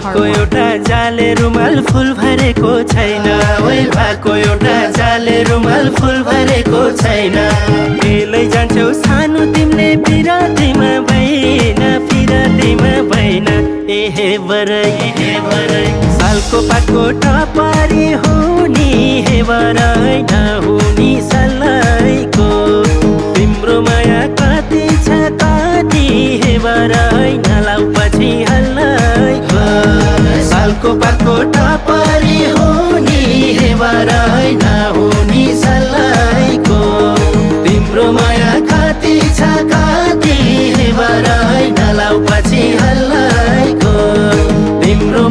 भएको एउटा जाले रुमाल फुल भरेको छैन ओइ भएको एउटा जाले रुमाल फुल भरेको छैन बेलै जान्छौ सानो तिमीले पिरातीमा भइन एहे बरै सालको पातको टपारी हुनी हे बरै नहुनी सल्लाइको तिम्रो माया कति छ कति हे बरै नलाउ पछि हल्लाइको सालको पातको टपारी हुनी हे बरै नहुनी सल्लाइको तिम्रो माया कति छ कति हे बरै नलाउ पछि हल्लाइको तिम्रो